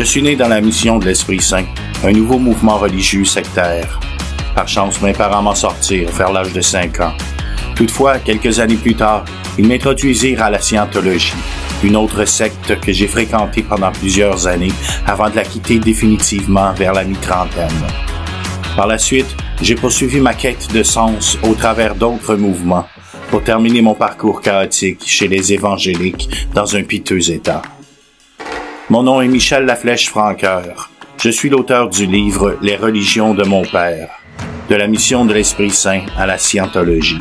Je suis né dans la mission de l'Esprit Saint, un nouveau mouvement religieux sectaire. Par chance, mes parents m'en sortirent vers l'âge de 5 ans. Toutefois, quelques années plus tard, ils m'introduisirent à la scientologie, une autre secte que j'ai fréquentée pendant plusieurs années avant de la quitter définitivement vers la mi-trentaine. Par la suite, j'ai poursuivi ma quête de sens au travers d'autres mouvements pour terminer mon parcours chaotique chez les évangéliques dans un piteux état. Mon nom est Michel Laflèche-Francoeur. Je suis l'auteur du livre « Les religions de mon père », de la mission de l'Esprit Saint à la scientologie.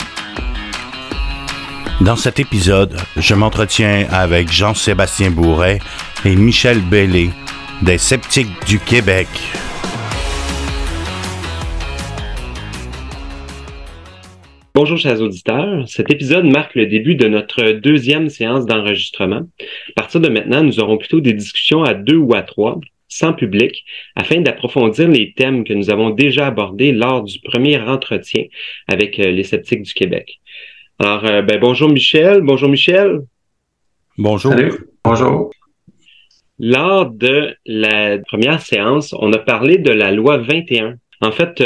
Dans cet épisode, je m'entretiens avec Jean-Sébastien Bourret et Michel Bellé, des Sceptiques du Québec. Bonjour chers auditeurs, cet épisode marque le début de notre deuxième séance d'enregistrement. À partir de maintenant, nous aurons plutôt des discussions à 2 ou à 3, sans public, afin d'approfondir les thèmes que nous avons déjà abordés lors du premier entretien avec les Sceptiques du Québec. Alors, bonjour Michel. Bonjour Michel. Bonjour. Salut. Bonjour. Lors de la première séance, on a parlé de la loi 21. En fait,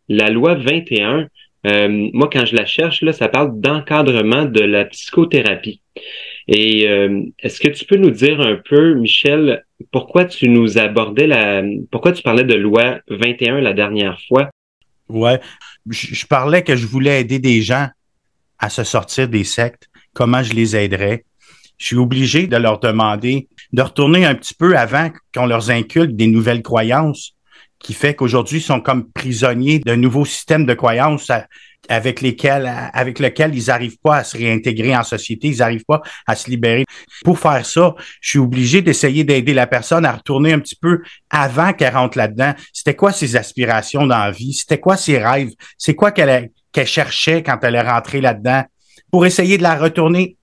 la loi 21, moi, quand je la cherche, là, ça parle d'encadrement de la psychothérapie. Et est-ce que tu peux nous dire un peu, Michel, pourquoi tu parlais de loi 21 la dernière fois? Ouais, je parlais que je voulais aider des gens à se sortir des sectes, comment je les aiderais. Je suis obligé de leur demander de retourner un petit peu avant qu'on leur inculque des nouvelles croyances qui fait qu'aujourd'hui, ils sont comme prisonniers d'un nouveau système de croyances avec lequel ils n'arrivent pas à se réintégrer en société, ils n'arrivent pas à se libérer. Pour faire ça, je suis obligé d'essayer d'aider la personne à retourner un petit peu avant qu'elle rentre là-dedans. C'était quoi ses aspirations dans la vie? C'était quoi ses rêves? C'est quoi qu'elle cherchait quand elle est rentrée là-dedans? Pour essayer de la retourner.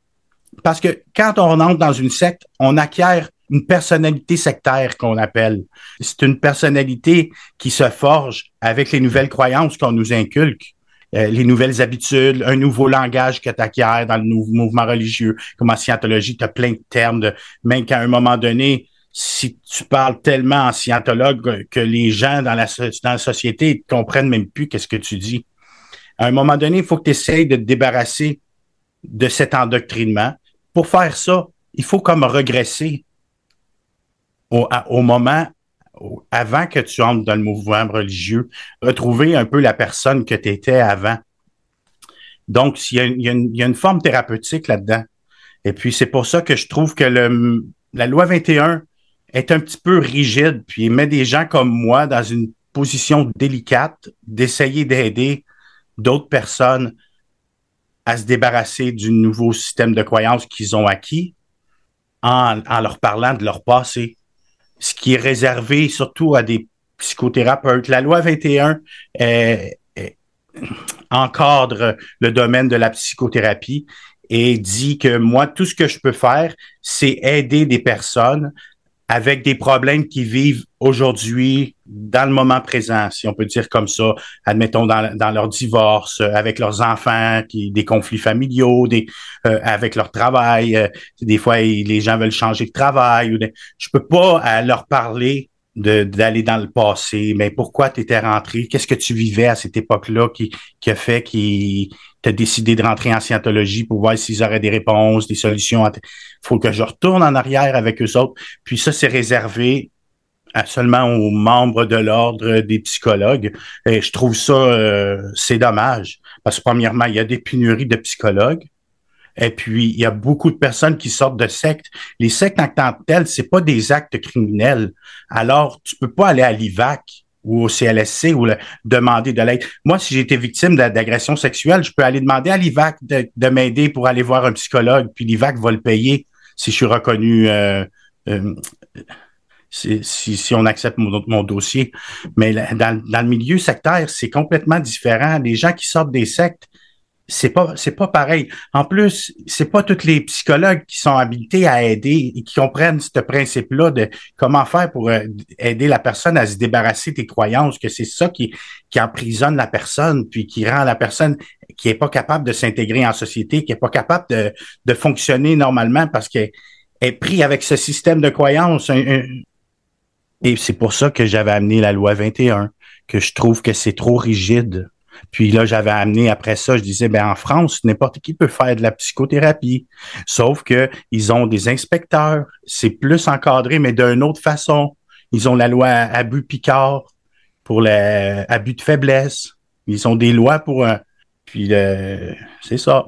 Parce que quand on rentre dans une secte, on acquiert une personnalité sectaire qu'on appelle. C'est une personnalité qui se forge avec les nouvelles croyances qu'on nous inculque, les nouvelles habitudes, un nouveau langage que tu acquiers dans le nouveau mouvement religieux. Comme en scientologie, tu as plein de termes, même qu'à un moment donné, si tu parles tellement en scientologue que les gens dans la société ne comprennent même plus qu'est-ce que tu dis. À un moment donné, il faut que tu essayes de te débarrasser de cet endoctrinement. Pour faire ça, il faut comme regresser au moment avant que tu entres dans le mouvement religieux, retrouver un peu la personne que tu étais avant. Donc, il y a une forme thérapeutique là-dedans. Et puis, c'est pour ça que je trouve que la loi 21 est un petit peu rigide, puis il met des gens comme moi dans une position délicate d'essayer d'aider d'autres personnes à se débarrasser du nouveau système de croyances qu'ils ont acquis en leur parlant de leur passé. Ce qui est réservé surtout à des psychothérapeutes. La loi 21 encadre le domaine de la psychothérapie et dit que moi, tout ce que je peux faire, c'est aider des personnes avec des problèmes qu'ils vivent aujourd'hui, dans le moment présent, si on peut dire comme ça, admettons dans leur divorce, avec leurs enfants, des conflits familiaux, avec leur travail. Des fois, les gens veulent changer de travail. Je peux pas leur parler d'aller dans le passé, mais pourquoi tu étais rentré? Qu'est-ce que tu vivais à cette époque-là qui a fait t'as décidé de rentrer en scientologie pour voir s'ils auraient des réponses, des solutions. Faut que je retourne en arrière avec eux autres. Puis ça, c'est réservé seulement aux membres de l'ordre des psychologues. Et je trouve ça, c'est dommage. Parce que premièrement, il y a des pénuries de psychologues. Et puis, il y a beaucoup de personnes qui sortent de sectes. Les sectes en tant que telles, c'est pas des actes criminels. Alors, tu peux pas aller à l'IVAC ou au CLSC ou demander de l'aide. Moi, si j'ai été victime d'agression sexuelle, je peux aller demander à l'IVAC de m'aider pour aller voir un psychologue, puis l'IVAC va le payer si je suis reconnu, si on accepte mon dossier. Mais dans le milieu sectaire, c'est complètement différent. Les gens qui sortent des sectes, c'est pas pareil. En plus, c'est pas tous les psychologues qui sont habilités à aider et qui comprennent ce principe-là de comment faire pour aider la personne à se débarrasser des croyances, que c'est ça qui emprisonne la personne, puis qui rend la personne qui est pas capable de s'intégrer en société, qui est pas capable de fonctionner normalement parce qu'elle est pris avec ce système de croyances, Et c'est pour ça que j'avais amené la loi 21, que je trouve que c'est trop rigide. Puis là, j'avais amené après ça, je disais, ben en France, n'importe qui peut faire de la psychothérapie. Sauf que ils ont des inspecteurs. C'est plus encadré, mais d'une autre façon. Ils ont la loi abus Picard pour l'abus de faiblesse. Ils ont des lois pour puis c'est ça.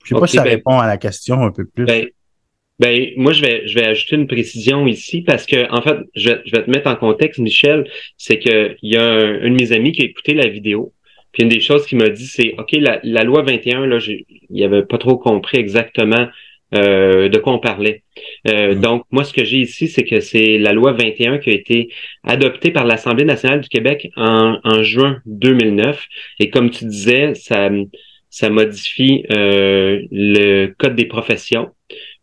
Je sais pas si OK, ça répond à la question un peu plus. ben, moi, je vais ajouter une précision ici parce que, en fait, je vais te mettre en contexte, Michel, c'est que il y a un de mes amis qui a écouté la vidéo. Puis une des choses qu'il m'a dit, c'est, OK, la loi 21, là, il avait pas trop compris exactement de quoi on parlait. Donc, moi, ce que j'ai ici, c'est que c'est la loi 21 qui a été adoptée par l'Assemblée nationale du Québec en juin 2009. Et comme tu disais, ça modifie le Code des professions.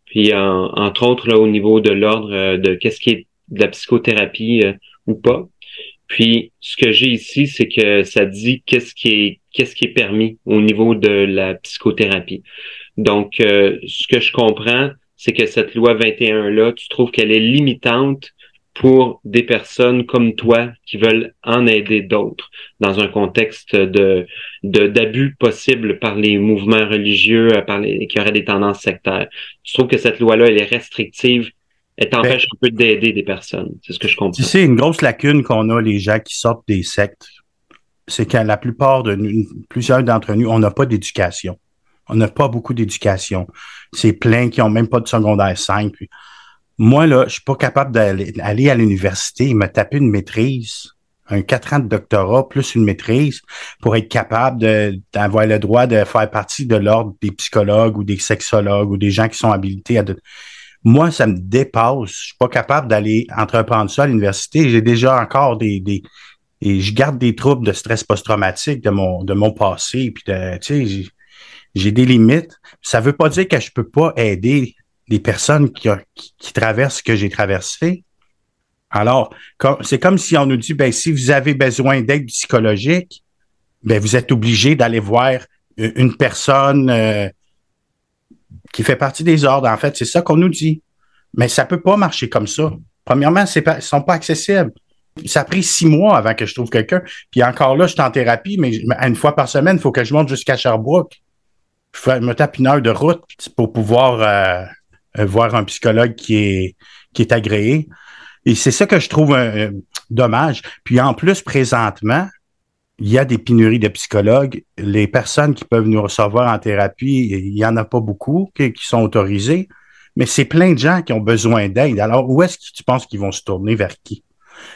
Puis entre autres là, au niveau de l'ordre de qu'est-ce qui est de la psychothérapie ou pas. Puis ce que j'ai ici, c'est que ça dit qu'est-ce qui est permis au niveau de la psychothérapie. Donc ce que je comprends, c'est que cette loi 21 là, tu trouves qu'elle est limitante pour des personnes comme toi qui veulent en aider d'autres dans un contexte d'abus possibles par les mouvements religieux, qui auraient des tendances sectaires. Je trouve que cette loi-là, elle est restrictive. Elle Ben, t'empêche un peu d'aider des personnes. C'est ce que je tu comprends. sais, une grosse lacune qu'on a, les gens qui sortent des sectes, c'est que la plupart de nous, plusieurs d'entre nous, on n'a pas d'éducation. On n'a pas beaucoup d'éducation. C'est plein qui ont même pas de secondaire 5. Puis, moi, là, je suis pas capable d'aller à l'université et me taper une maîtrise, un 4 ans de doctorat plus une maîtrise pour être capable d'avoir le droit de faire partie de l'ordre des psychologues ou des sexologues ou des gens qui sont habilités à... Moi, ça me dépasse. Je suis pas capable d'aller entreprendre ça à l'université. J'ai déjà encore et je garde des troubles de stress post-traumatique de mon passé. Puis, tu sais, j'ai des limites. Ça veut pas dire que je peux pas aider des personnes qui traversent ce que j'ai traversé. Alors, c'est comme si on nous dit, ben, si vous avez besoin d'aide psychologique, ben, vous êtes obligé d'aller voir une personne qui fait partie des ordres. En fait, c'est ça qu'on nous dit. Mais ça peut pas marcher comme ça. Premièrement, ils sont pas accessibles. Ça a pris 6 mois avant que je trouve quelqu'un. Puis encore là, je suis en thérapie, mais une fois par semaine, il faut que je monte jusqu'à Sherbrooke. Me tape 1 heure de route pour pouvoir voir un psychologue qui est agréé. Et c'est ça que je trouve dommage. Puis en plus, présentement, il y a des pénuries de psychologues. Les personnes qui peuvent nous recevoir en thérapie, il n'y en a pas beaucoup qui sont autorisées. Mais c'est plein de gens qui ont besoin d'aide. Alors, où est-ce que tu penses qu'ils vont se tourner vers qui?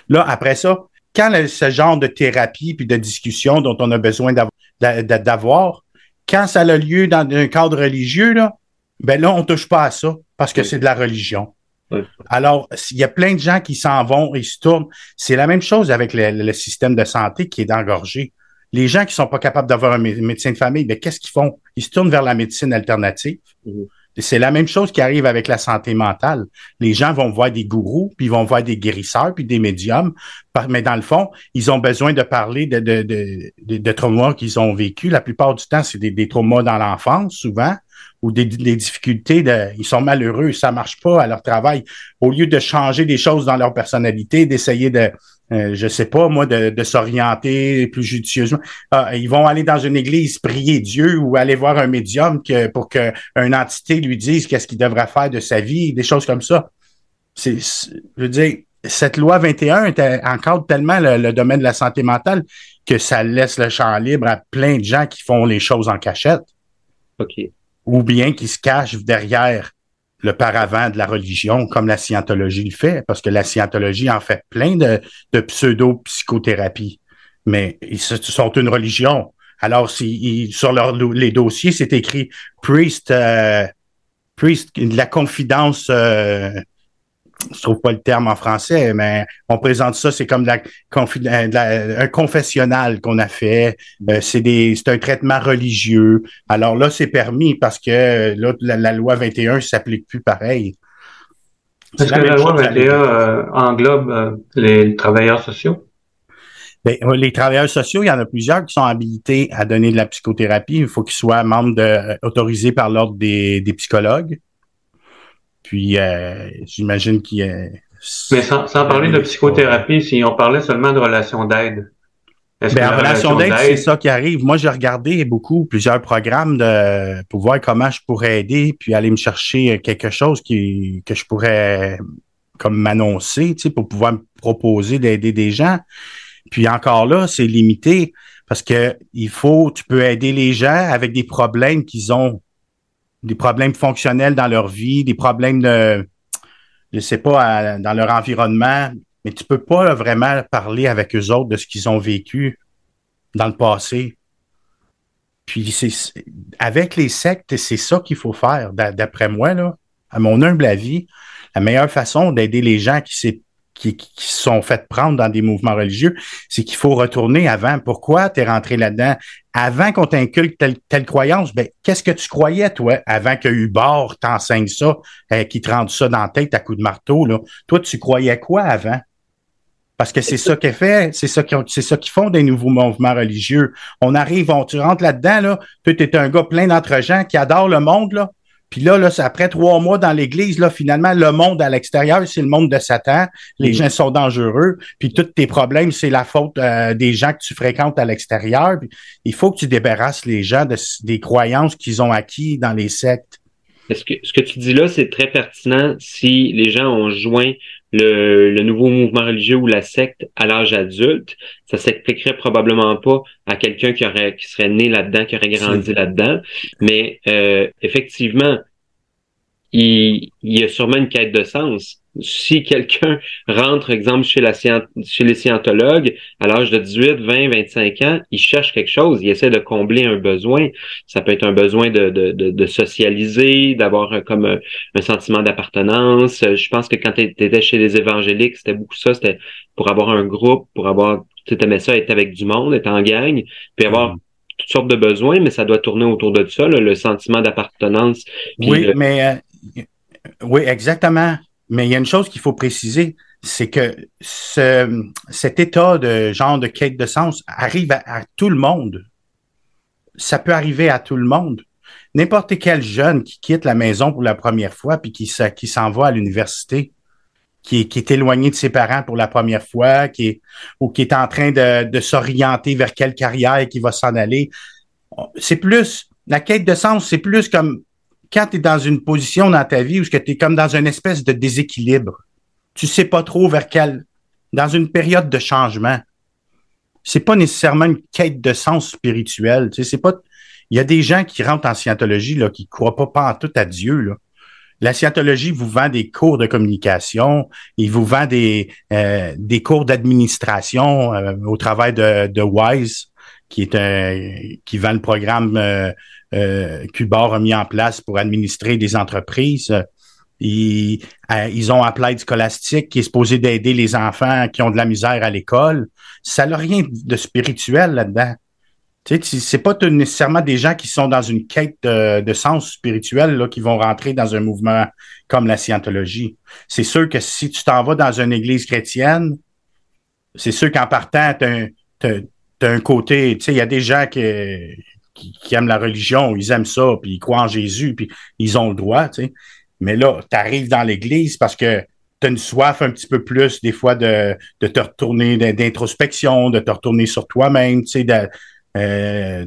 Là, après ça, quand ce genre de thérapie puis de discussion dont on a besoin d'avoir, quand ça a lieu dans un cadre religieux, là, ben là, on touche pas à ça parce que Oui. c'est de la religion. Oui. Alors, il y a plein de gens qui s'en vont et se tournent. C'est la même chose avec le système de santé qui est engorgé. Les gens qui sont pas capables d'avoir un médecin de famille, ben, qu'est-ce qu'ils font? Ils se tournent vers la médecine alternative. Mm-hmm. C'est la même chose qui arrive avec la santé mentale. Les gens vont voir des gourous, puis ils vont voir des guérisseurs, puis des médiums. Mais dans le fond, ils ont besoin de parler de traumas qu'ils ont vécu. La plupart du temps, c'est des traumas dans l'enfance, souvent, ou des difficultés. Ils sont malheureux, ça marche pas à leur travail. Au lieu de changer des choses dans leur personnalité, d'essayer je sais pas, moi, de s'orienter plus judicieusement. Ils vont aller dans une église prier Dieu ou aller voir un médium pour qu'une entité lui dise qu'est-ce qu'il devrait faire de sa vie, des choses comme ça. Je veux dire, cette loi 21 encadre tellement le domaine de la santé mentale que ça laisse le champ libre à plein de gens qui font les choses en cachette. OK. Ou bien qui se cachent derrière le paravent de la religion, comme la scientologie le fait, parce que la scientologie en fait plein de pseudo-psychothérapie. Mais ils sont une religion. Alors, sur les dossiers, c'est écrit priest, de la confidence, je trouve pas le terme en français, mais on présente ça, c'est comme un confessionnal qu'on a fait. C'est un traitement religieux. Alors là, c'est permis parce que là, la loi 21 s'applique plus pareil. Est-ce que la loi 21 englobe les travailleurs sociaux? Ben, les travailleurs sociaux, il y en a plusieurs qui sont habilités à donner de la psychothérapie. Il faut qu'ils soient membres autorisés par l'ordre des psychologues. Puis, j'imagine Mais sans parler de psychothérapie, si on parlait seulement de relation d'aide. En relation d'aide, c'est ça qui arrive. Moi, j'ai regardé plusieurs programmes pour voir comment je pourrais aider, puis aller me chercher quelque chose que je pourrais comme m'annoncer, tu sais, pour pouvoir me proposer d'aider des gens. Puis encore là, c'est limité parce que tu peux aider les gens avec des problèmes qu'ils ont, des problèmes fonctionnels dans leur vie, des problèmes je sais pas, dans leur environnement, mais tu peux pas vraiment parler avec eux autres de ce qu'ils ont vécu dans le passé. Puis avec les sectes, c'est ça qu'il faut faire, d'après moi, là, à mon humble avis. La meilleure façon d'aider les gens qui se sont fait prendre dans des mouvements religieux, c'est qu'il faut retourner avant. Pourquoi tu es rentré là-dedans? Avant qu'on t'inculque telle croyance, qu'est-ce que tu croyais, toi, avant que Hubert t'enseigne ça, qu'il te rende ça dans la tête à coups de marteau, là? Toi, tu croyais quoi avant? Parce que c'est ça qu'est fait, c'est ça qu'ils font des nouveaux mouvements religieux. Tu rentres là-dedans, là, toi, t'es un gars plein d'entre-gens qui adore le monde, là. Puis là, c'est après 3 mois dans l'église, là, finalement, le monde à l'extérieur, c'est le monde de Satan. Les gens sont dangereux. Puis tous tes problèmes, c'est la faute des gens que tu fréquentes à l'extérieur. Puis, il faut que tu débarrasses les gens des croyances qu'ils ont acquis dans les sectes. Est-ce que ce que tu dis là, c'est très pertinent si les gens ont joint le nouveau mouvement religieux ou la secte à l'âge adulte, ça s'appliquerait probablement pas à quelqu'un qui serait né là-dedans, qui aurait grandi là-dedans. Mais effectivement, il y a sûrement une quête de sens. Si quelqu'un rentre, exemple, chez les scientologues, à l'âge de 18, 20, 25 ans, il cherche quelque chose, il essaie de combler un besoin. Ça peut être un besoin de socialiser, d'avoir comme un sentiment d'appartenance. Je pense que quand tu étais chez les évangéliques, c'était beaucoup ça, c'était pour avoir un groupe, tu aimais ça, être avec du monde, être en gang, puis avoir toutes sortes de besoins, mais ça doit tourner autour de ça, là, le sentiment d'appartenance. Oui, oui, exactement. Mais il y a une chose qu'il faut préciser, c'est que cet état de genre de quête de sens arrive à tout le monde. Ça peut arriver à tout le monde. N'importe quel jeune qui quitte la maison pour la première fois puis qui s'en va à l'université, qui est éloigné de ses parents pour la première fois, ou qui est en train de s'orienter vers quelle carrière qui va s'en aller. La quête de sens, c'est plus comme quand tu es dans une position dans ta vie où tu es comme dans une espèce de déséquilibre. Tu sais pas trop dans une période de changement. C'est pas nécessairement une quête de sens spirituel. Tu sais, il y a des gens qui rentrent en scientologie, là, qui croient pas en tout à Dieu, là. La scientologie vous vend des cours de communication, il vous vend des cours d'administration au travers de Wise, qui vend le programme qu'Hubert a mis en place pour administrer des entreprises. Ils ont Applied Scholastic qui est supposé d'aider les enfants qui ont de la misère à l'école. Ça n'a rien de spirituel là-dedans. Tu sais, c'est pas nécessairement des gens qui sont dans une quête de sens spirituel là, qui vont rentrer dans un mouvement comme la scientologie. C'est sûr que si tu t'en vas dans une église chrétienne, c'est sûr qu'en partant, t'as un côté, tu sais, il y a des gens qui aiment la religion, ils aiment ça, puis ils croient en Jésus, puis ils ont le droit, tu sais. Mais là, tu arrives dans l'église parce que tu as une soif un petit peu plus, des fois, de te retourner, d'introspection, de te retourner sur toi-même, tu sais,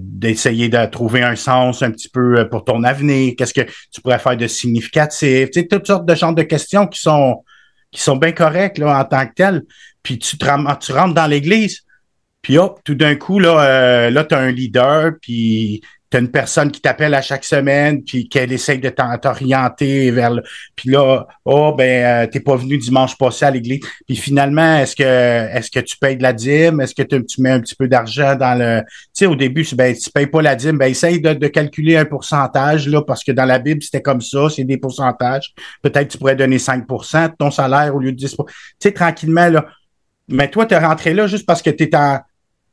d'essayer de trouver un sens un petit peu pour ton avenir. Qu'est-ce que tu pourrais faire de significatif? Tu sais, toutes sortes de genres de questions qui sont bien correctes là, en tant que telles. Puis tu rentres dans l'église, puis hop, tout d'un coup, là tu as un leader, puis tu as une personne qui t'appelle à chaque semaine, puis qu'elle essaye de t'orienter vers le... Puis là, t'es pas venu dimanche passé à l'église. Puis finalement, est-ce que tu payes de la dîme? Est-ce que tu mets un petit peu d'argent dans le... Tu sais, au début, tu payes pas la dîme, essaye de calculer un pourcentage, là, parce que dans la Bible, c'était comme ça, c'est des pourcentages. Peut-être que tu pourrais donner 5% de ton salaire au lieu de 10%. Tu sais, tranquillement, là. Mais toi, tu es rentré là juste parce que tu es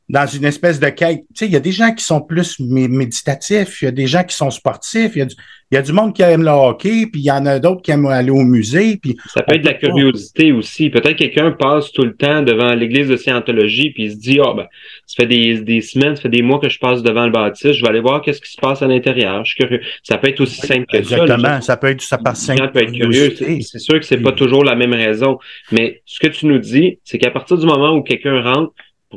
dans une espèce de quête. Tu sais, il y a des gens qui sont plus méditatifs, il y a des gens qui sont sportifs, il y a du monde qui aime le hockey, puis il y en a d'autres qui aiment aller au musée. Puis ça peut être de la curiosité aussi. Peut-être quelqu'un passe tout le temps devant l'église de Scientologie, puis il se dit, ben, ça fait des semaines, ça fait des mois que je passe devant le bâtisse, je vais aller voir qu'est-ce qui se passe à l'intérieur. Je suis curieux. Ça peut être aussi simple que exactement, ça peut être ça par simple. Les gens peuvent être curieux. C'est sûr que c'est pas toujours la même raison. Mais ce que tu nous dis, c'est qu'à partir du moment où quelqu'un rentre,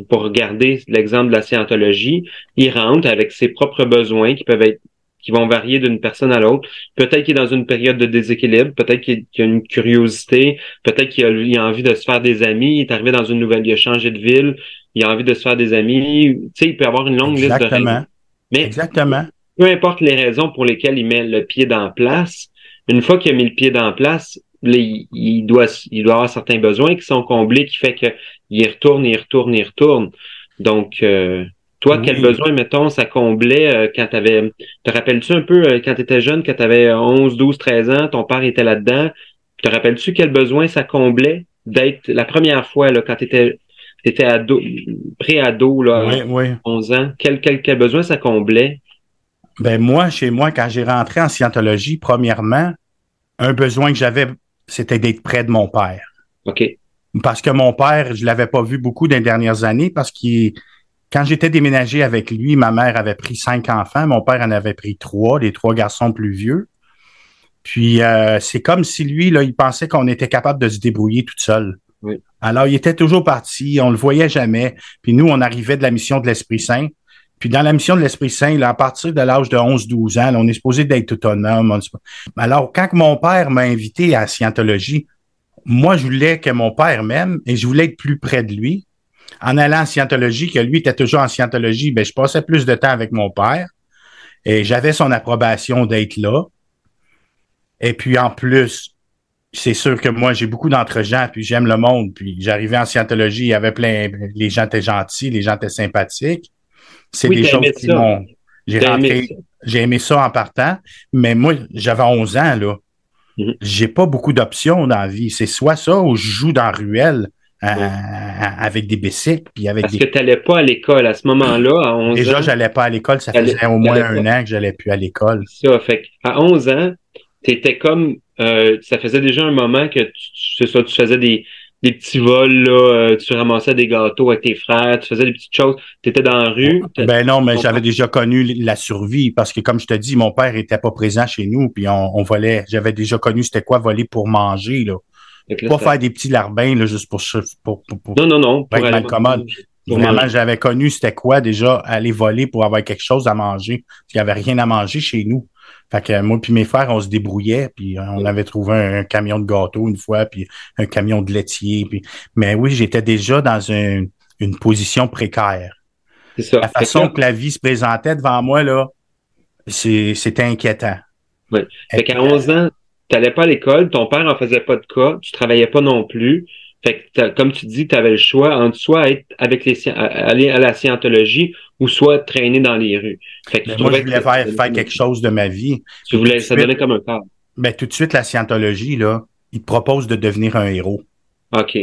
pour regarder l'exemple de la Scientologie, il rentre avec ses propres besoins qui vont varier d'une personne à l'autre. Peut-être qu'il est dans une période de déséquilibre, peut-être qu'il a une curiosité, peut-être qu'il a envie de se faire des amis, il est arrivé dans une nouvelle, il a changé de ville, il a envie de se faire des amis. Tu sais, il peut avoir une longue liste de raisons. Mais peu importe les raisons pour lesquelles il met le pied dans la place, une fois qu'il a mis le pied dans la place, il doit avoir certains besoins qui sont comblés, qui fait que il retourne. Donc, toi, quel besoin, mettons, ça comblait quand te rappelles-tu un peu quand tu étais jeune, quand tu avais 11, 12, 13 ans, ton père était là-dedans, te rappelles-tu quel besoin ça comblait d'être la première fois là, quand tu étais ado, pré-ado, là, 11 ans, quel besoin ça comblait? Ben chez moi, quand j'ai rentré en Scientologie, premièrement, un besoin que j'avais, c'était d'être près de mon père. OK. Parce que mon père, je l'avais pas vu beaucoup dans les dernières années parce quand j'étais déménagé avec lui, ma mère avait pris 5 enfants, mon père en avait pris 3, les 3 garçons plus vieux. Puis c'est comme si lui, là, il pensait qu'on était capable de se débrouiller tout seul. Oui. Alors, il était toujours parti, on le voyait jamais. Puis nous, on arrivait de la mission de l'Esprit Saint. Puis dans la mission de l'Esprit Saint, là, à partir de l'âge de 11-12 ans, là, on est supposé d'être autonome. Alors, quand mon père m'a invité à la Scientologie, moi, je voulais que mon père m'aime et je voulais être plus près de lui. En allant en Scientologie, que lui était toujours en Scientologie, ben, je passais plus de temps avec mon père et j'avais son approbation d'être là. Et puis, en plus, c'est sûr que moi, j'ai beaucoup d'entre-gens, puis j'aime le monde. Puis j'arrivais en Scientologie, il y avait les gens étaient gentils, les gens étaient sympathiques. C'est des choses qui m'ont... J'ai aimé ça en partant, mais moi, j'avais 11 ans, là. J'ai pas beaucoup d'options dans la vie. C'est soit ça ou je joue dans la ruelle avec des bicycles. Puis avec Parce que tu n'allais pas à l'école à ce moment-là, à 11 ans. Déjà, j'allais pas à l'école. Ça faisait au moins un an que j'allais plus à l'école. Ça fait qu'à 11 ans, tu étais comme... ça faisait déjà un moment que tu faisais des petits vols, là, tu ramassais des gâteaux avec tes frères, tu faisais des petites choses. Tu étais dans la rue. Ben non, mais j'avais déjà connu la survie parce que, comme je te dis, mon père était pas présent chez nous, puis on volait. J'avais déjà connu c'était quoi voler pour manger, là. Pas faire des petits larbins, là, juste pour non, pour être malcommode. Vraiment, j'avais connu c'était quoi déjà aller voler pour avoir quelque chose à manger. Parce qu'il n'y avait rien à manger chez nous. Fait que moi puis mes frères, on se débrouillait, puis on avait trouvé un camion de gâteau une fois, puis un camion de laitier. Mais oui, j'étais déjà dans une position précaire. C'est ça. La façon que la vie se présentait devant moi, là, c'était inquiétant. Oui. Fait qu'à 11 ans, tu n'allais pas à l'école, ton père en faisait pas de cas, tu travaillais pas non plus. Fait que, comme tu dis, tu avais le choix entre soit être aller à la Scientologie ou soit traîner dans les rues. Fait que moi, je voulais faire quelque chose de ma vie. Tu voulais, ça donnait comme un cadre. Ben, tout de suite, la Scientologie, là, ils te proposent de devenir un héros. OK.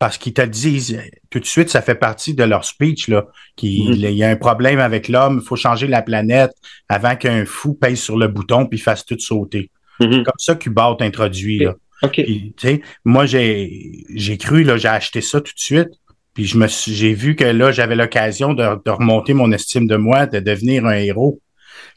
Parce qu'ils te disent, tout de suite, ça fait partie de leur speech, là, qu'il y a un problème avec l'homme, il faut changer la planète avant qu'un fou pèse sur le bouton puis fasse tout sauter. C'est comme ça qu'Hubert t'introduit, là. OK. Puis, moi, j'ai cru, là, j'ai acheté ça tout de suite. Puis j'ai vu que là, j'avais l'occasion de remonter mon estime de moi, de devenir un héros.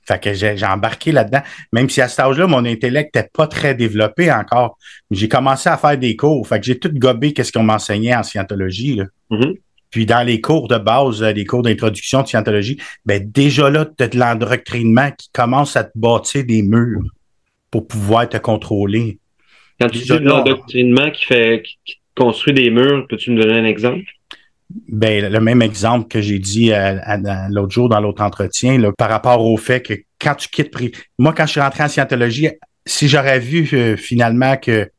Fait que j'ai embarqué là-dedans. Même si à cet âge-là, mon intellect n'était pas très développé encore. J'ai commencé à faire des cours. Fait que j'ai tout gobé qu'est-ce qu'on m'enseignait en scientologie, là. Puis dans les cours de base, les cours d'introduction de scientologie, ben déjà là, tu as de l'endoctrinement qui commence à te bâtir des murs pour pouvoir te contrôler. Quand tu dis de l'endoctrinement qui construit des murs, peux-tu me donner un exemple? Ben, le même exemple que j'ai dit l'autre jour dans l'autre entretien, là, par rapport au fait que quand tu quittes... Moi, quand je suis rentré en scientologie, si j'aurais vu finalement que,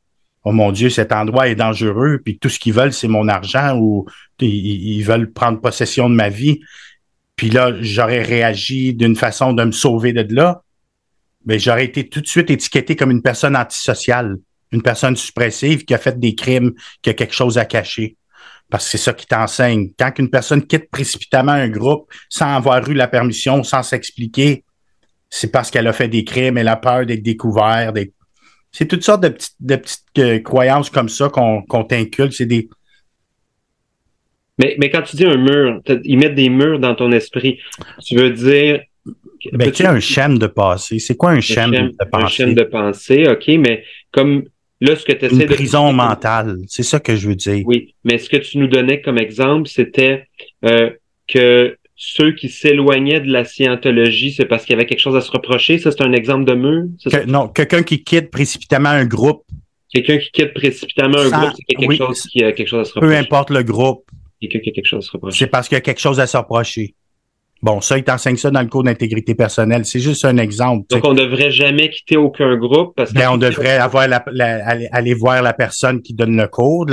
oh mon Dieu, cet endroit est dangereux, puis tout ce qu'ils veulent, c'est mon argent, ou ils veulent prendre possession de ma vie, puis là, j'aurais réagi d'une façon de me sauver de là, ben, j'aurais été tout de suite étiqueté comme une personne antisociale, une personne suppressive qui a fait des crimes, qui a quelque chose à cacher. Parce que c'est ça qui t'enseigne. Quand une personne quitte précipitamment un groupe sans avoir eu la permission, sans s'expliquer, c'est parce qu'elle a fait des crimes, elle a peur d'être découverte. C'est toutes sortes de petites croyances comme ça qu'on t'inculque. C'est des... Mais quand tu dis un mur, ils mettent des murs dans ton esprit. Tu veux dire... Ben, tu as un schème de pensée. C'est quoi un schème de pensée? Un schème de pensée, OK, mais comme là, ce que tu essaies de... Une prison mentale, c'est ça que je veux dire. Oui, mais ce que tu nous donnais comme exemple, c'était que ceux qui s'éloignaient de la scientologie, c'est parce qu'il y avait quelque chose à se reprocher. Ça, c'est un exemple de mur? Non, quelqu'un qui quitte précipitamment un groupe. Quelqu'un qui quitte précipitamment un groupe, c'est qu'il y a quelque chose qui a quelque chose à se reprocher. Peu importe le groupe. Quelqu'un qui a quelque chose à se reprocher. C'est parce qu'il y a quelque chose à se reprocher. Bon, ça, il t'enseigne ça dans le cours d'intégrité personnelle. C'est juste un exemple. Donc, on ne devrait jamais quitter aucun groupe parce que... Ben, on devrait avoir aller voir la personne qui donne le cours.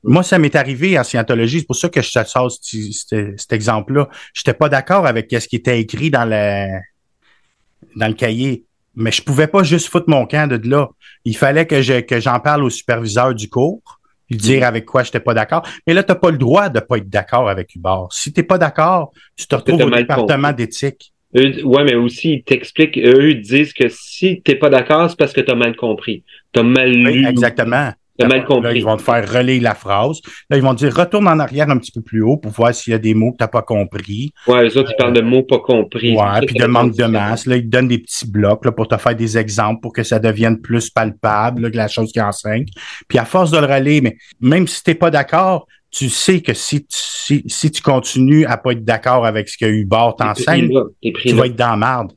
Moi, ça m'est arrivé en scientologie. C'est pour ça que je te sors cet exemple-là. Je n'étais pas d'accord avec ce qui était écrit dans le cahier. Mais je pouvais pas juste foutre mon camp de là. Il fallait que j'en parle au superviseur du cours, lui dire avec quoi j'étais pas d'accord. Mais là, tu n'as pas le droit de pas être d'accord avec Hubert. Si tu n'es pas d'accord, tu te retrouves au département d'éthique. Ouais, mais aussi, ils t'expliquent, eux, ils disent que si t'es pas d'accord, c'est parce que t'as mal compris. T'as mal lu. Exactement. T'as mal compris. Là, ils vont te faire relire la phrase. Là, ils vont te dire, retourne en arrière un petit peu plus haut pour voir s'il y a des mots que t'as pas compris. Ouais, eux autres, ils parlent de mots pas compris. Ouais, puis de manque de masse. Là, ils te donnent des petits blocs, là, pour te faire des exemples pour que ça devienne plus palpable, là, que la chose qu'ils enseignent. Puis à force de le relire, mais même si t'es pas d'accord, tu sais que si tu continues à pas être d'accord avec ce que Hubert t'enseigne, tu vas être dans la marde.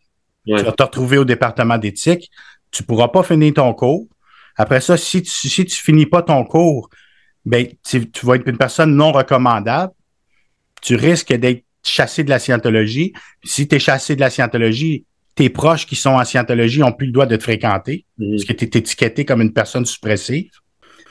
Ouais. Tu vas te retrouver au département d'éthique. Tu pourras pas finir ton cours. Après ça, si tu finis pas ton cours, ben, tu vas être une personne non recommandable. Tu risques d'être chassé de la scientologie. Si tu es chassé de la scientologie, tes proches qui sont en scientologie n'ont plus le droit de te fréquenter parce que tu es étiqueté comme une personne suppressive.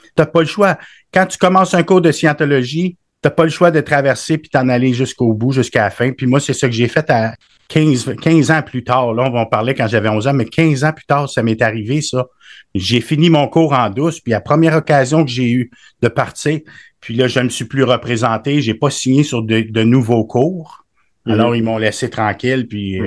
Tu n'as pas le choix. Quand tu commences un cours de scientologie, tu n'as pas le choix de traverser puis t'en aller jusqu'au bout, jusqu'à la fin. Puis moi, c'est ça que j'ai fait à 15 ans plus tard. Là, on va en parler quand j'avais 11 ans, mais 15 ans plus tard, ça m'est arrivé, ça. J'ai fini mon cours en douce, puis la première occasion que j'ai eue de partir, puis là, je ne me suis plus représenté, j'ai pas signé sur de nouveaux cours. Alors, ils m'ont laissé tranquille, puis